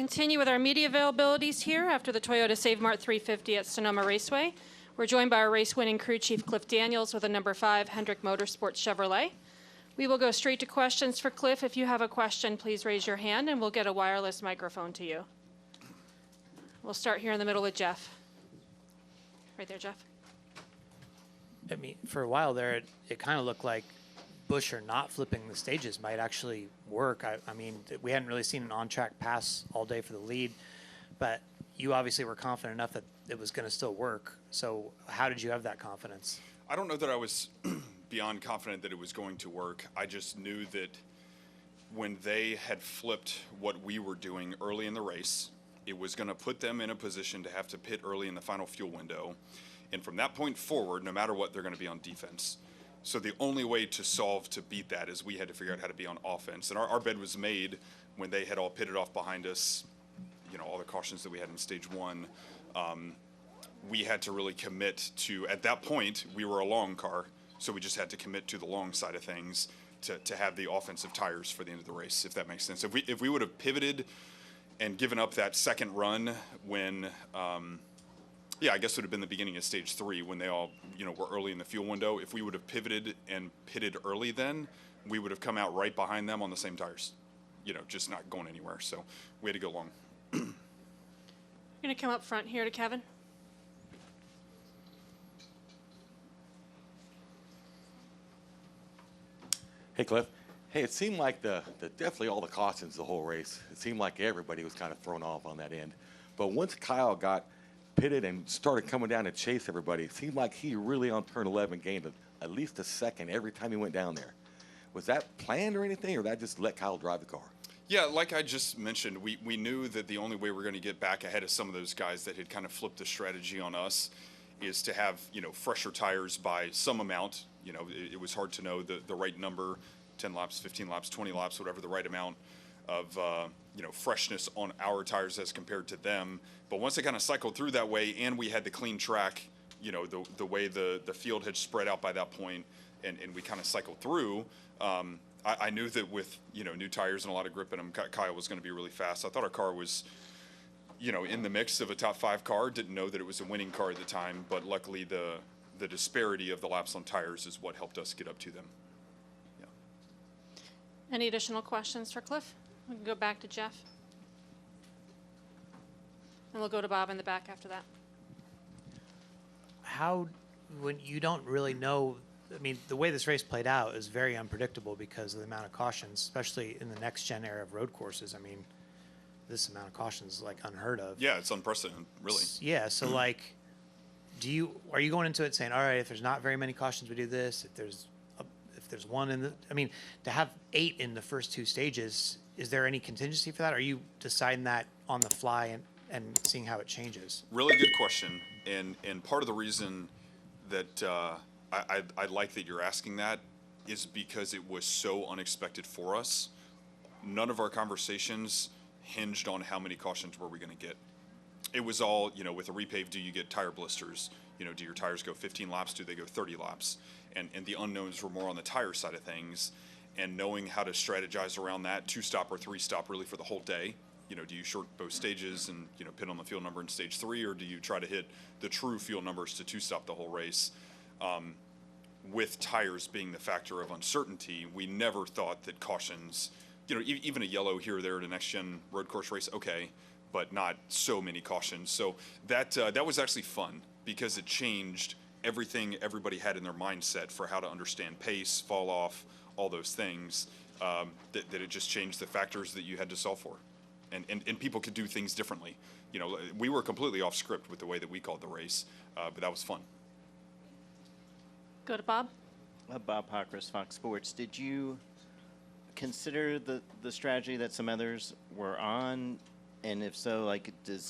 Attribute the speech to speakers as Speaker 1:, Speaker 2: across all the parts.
Speaker 1: continue with our media availabilities here after the Toyota Save Mart 350 at Sonoma Raceway. We're joined by our race-winning crew chief, Cliff Daniels, with a number 5 Hendrick Motorsports Chevrolet. We will go straight to questions for Cliff. If you have a question, please raise your hand, and we'll get a wireless microphone to you. We'll start here in the middle with Jeff. Right there, Jeff.
Speaker 2: I mean, for a while there, it kind of looked like Buescher not flipping the stages might actually work. I mean, we hadn't really seen an on-track pass all day for the lead, but you obviously were confident enough that it was going to still work. So how did you have that confidence?
Speaker 3: I don't know that I was beyond confident that it was going to work. I just knew that when they had flipped what we were doing early in the race, it was going to put them in a position to have to pit early in the final fuel window. And from that point forward, no matter what, they're going to be on defense. So the only way to solve to beat that is we had to figure out how to be on offense. And our bed was made when they had all pitted off behind us, you know, all the cautions that we had in stage 1. We had to really commit to, at that point, we were a long car, so we just had to commit to the long side of things to have the offensive tires for the end of the race, if that makes sense. If we would have pivoted and given up that second run when, yeah, I guess it would have been the beginning of stage 3 when they all, you know, were early in the fuel window. If we would have pivoted and pitted early then, we would have come out right behind them on the same tires, you know, just not going anywhere. So we had to go long.
Speaker 1: We're going to come up front here to Kevin.
Speaker 4: Hey, Cliff. Hey, it seemed like the definitely all the cautions the whole race. It seemed like everybody was kind of thrown off on that end. But once Kyle got pitted and started coming down to chase everybody, it seemed like he really on turn 11 gained at least a second every time he went down there. Was that planned or anything, or that just let Kyle drive the car?
Speaker 3: Yeah, like I just mentioned, we knew that the only way we're going to get back ahead of some of those guys that had kind of flipped the strategy on us is to have, you know, fresher tires by some amount. You know, it was hard to know the right number, 10 laps, 15 laps, 20 laps, whatever the right amount of, you know, freshness on our tires as compared to them. But once it kind of cycled through that way and we had the clean track, you know, the way the field had spread out by that point and we kind of cycled through, I knew that with, you know, new tires and a lot of grip in them, Kyle was going to be really fast. I thought our car was, you know, in the mix of a top 5 car. Didn't know that it was a winning car at the time, but luckily the disparity of the laps on tires is what helped us get up to them. Yeah.
Speaker 1: Any additional questions for Cliff? We can go back to Jeff. And we'll go to Bob in the back after that.
Speaker 2: How, when you don't really know, I mean, the way this race played out is very unpredictable because of the amount of cautions, especially in the next-gen era of road courses. I mean, this amount of cautions is like unheard of.
Speaker 3: Yeah, it's unprecedented, really.
Speaker 2: Yeah, so like, are you going into it saying, all right, if there's not very many cautions, we do this. If there's one in the, I mean, to have 8 in the first 2 stages, is there any contingency for that? Are you deciding that on the fly and seeing how it changes?
Speaker 3: Really good question, and part of the reason that I like that you're asking that is because it was so unexpected for us. None of our conversations hinged on how many cautions were we going to get. It was all, you know, with a repave, do you get tire blisters? You know, do your tires go 15 laps? Do they go 30 laps? And the unknowns were more on the tire side of things, and knowing how to strategize around that, 2-stop or 3-stop really for the whole day. You know, do you short both stages and, you know, pit on the fuel number in stage 3, or do you try to hit the true fuel numbers to 2-stop the whole race? With tires being the factor of uncertainty, we never thought that cautions, you know, even a yellow here or there at a next-gen road course race, okay, but not so many cautions. So that was actually fun because it changed everything everybody had in their mindset for how to understand pace, fall off, all those things, that it just changed the factors that you had to solve for. And people could do things differently. You know, we were completely off script with the way that we called the race, but that was fun.
Speaker 1: Go to Bob.
Speaker 5: Bob Hockris, Fox Sports. Did you consider the strategy that some others were on? And if so, like, do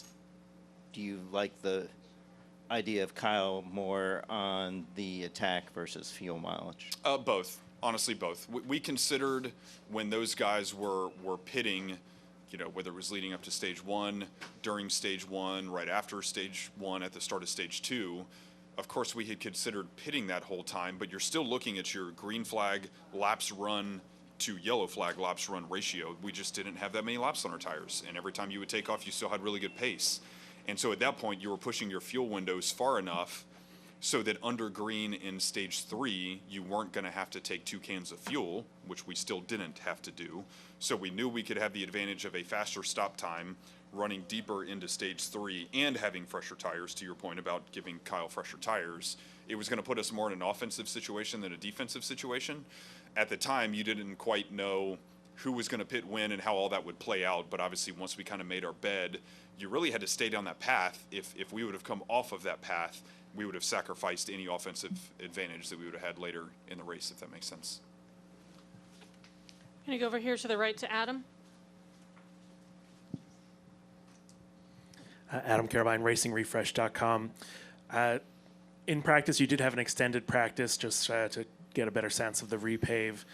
Speaker 5: you like the idea of Kyle more on the attack versus fuel mileage?
Speaker 3: Both. Honestly, both. We considered when those guys were pitting, you know, whether it was leading up to stage 1, during stage 1, right after stage 1, at the start of stage 2, of course we had considered pitting that whole time, but you're still looking at your green flag, laps run, to yellow flag laps run ratio. We just didn't have that many laps on our tires. And every time you would take off, you still had really good pace. And so at that point, you were pushing your fuel windows far enough so that under green in stage 3, you weren't going to have to take 2 cans of fuel, which we still didn't have to do. So we knew we could have the advantage of a faster stop time running deeper into stage 3 and having fresher tires, to your point about giving Kyle fresher tires. It was going to put us more in an offensive situation than a defensive situation. At the time, you didn't quite know who was going to pit when and how all that would play out. But obviously, once we kind of made our bed, you really had to stay down that path. If we would have come off of that path, we would have sacrificed any offensive advantage that we would have had later in the race, if that makes sense.
Speaker 1: Going to go over here to the right to Adam.
Speaker 6: Adam Carabine, RacingRefresh.com. In practice, you did have an extended practice just to get a better sense of the repave.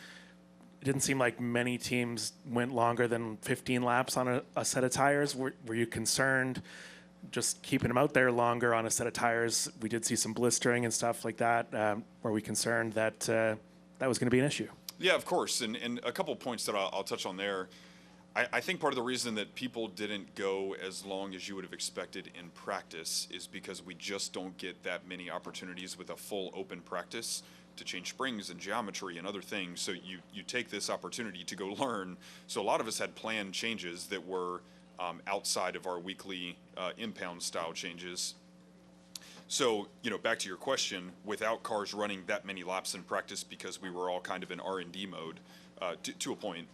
Speaker 6: It didn't seem like many teams went longer than 15 laps on a set of tires. Were you concerned just keeping them out there longer on a set of tires? We did see some blistering and stuff like that. Were we concerned that that was going to be an issue?
Speaker 3: Yeah, of course. And a couple points that I'll touch on there. I think part of the reason that people didn't go as long as you would have expected in practice is because we just don't get that many opportunities with a full open practice to change springs and geometry and other things. So you take this opportunity to go learn. So a lot of us had planned changes that were outside of our weekly impound style changes. So, back to your question, without cars running that many laps in practice because we were all kind of in R&D mode to a point,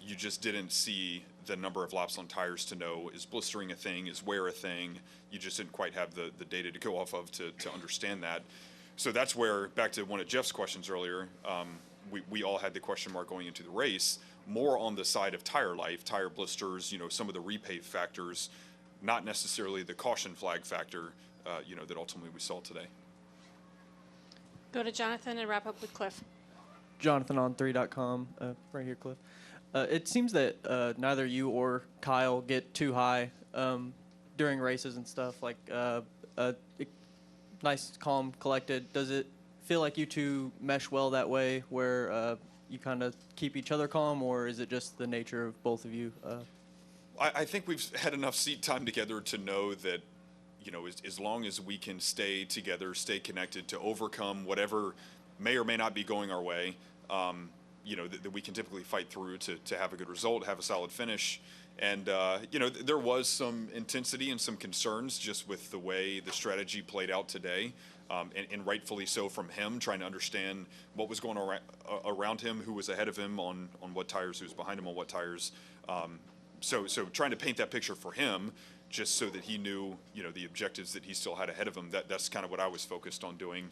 Speaker 3: you just didn't see the number of laps on tires to know, is blistering a thing, is wear a thing. You just didn't quite have the data to go off of to understand that. So that's where, back to one of Jeff's questions earlier, we all had the question mark going into the race, more on the side of tire life, tire blisters, some of the repave factors, not necessarily the caution flag factor, that ultimately we saw today.
Speaker 1: Go to Jonathan and wrap up with Cliff.
Speaker 7: Jonathan on 3.com, right here, Cliff. It seems that neither you or Kyle get too high during races and stuff. Like nice, calm, collected. Does it feel like you two mesh well that way, where you kind of keep each other calm, or is it just the nature of both of you?
Speaker 3: I think we've had enough seat time together to know that, as long as we can stay together, stay connected to overcome whatever may or may not be going our way, that we can typically fight through to have a good result, have a solid finish. And, there was some intensity and some concerns just with the way the strategy played out today, and rightfully so from him, trying to understand what was going around him, who was ahead of him on what tires, who was behind him on what tires. So trying to paint that picture for him, just so that he knew, the objectives that he still had ahead of him. That's kind of what I was focused on doing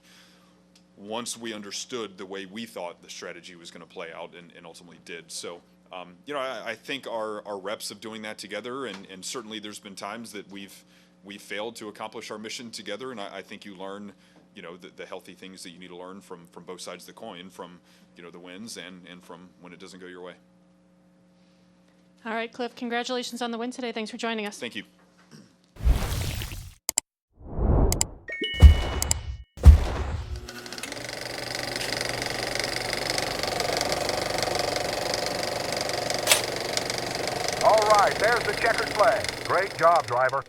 Speaker 3: once we understood the way we thought the strategy was going to play out, and ultimately did. So, I think our reps of doing that together, and certainly there's been times that we've failed to accomplish our mission together, and I think you learn, the healthy things that you need to learn from both sides of the coin, from, the wins and from when it doesn't go your way.
Speaker 1: All right, Cliff, congratulations on the win today. Thanks for joining us.
Speaker 3: Thank you.
Speaker 8: All right, there's the checkered flag. Great job, driver.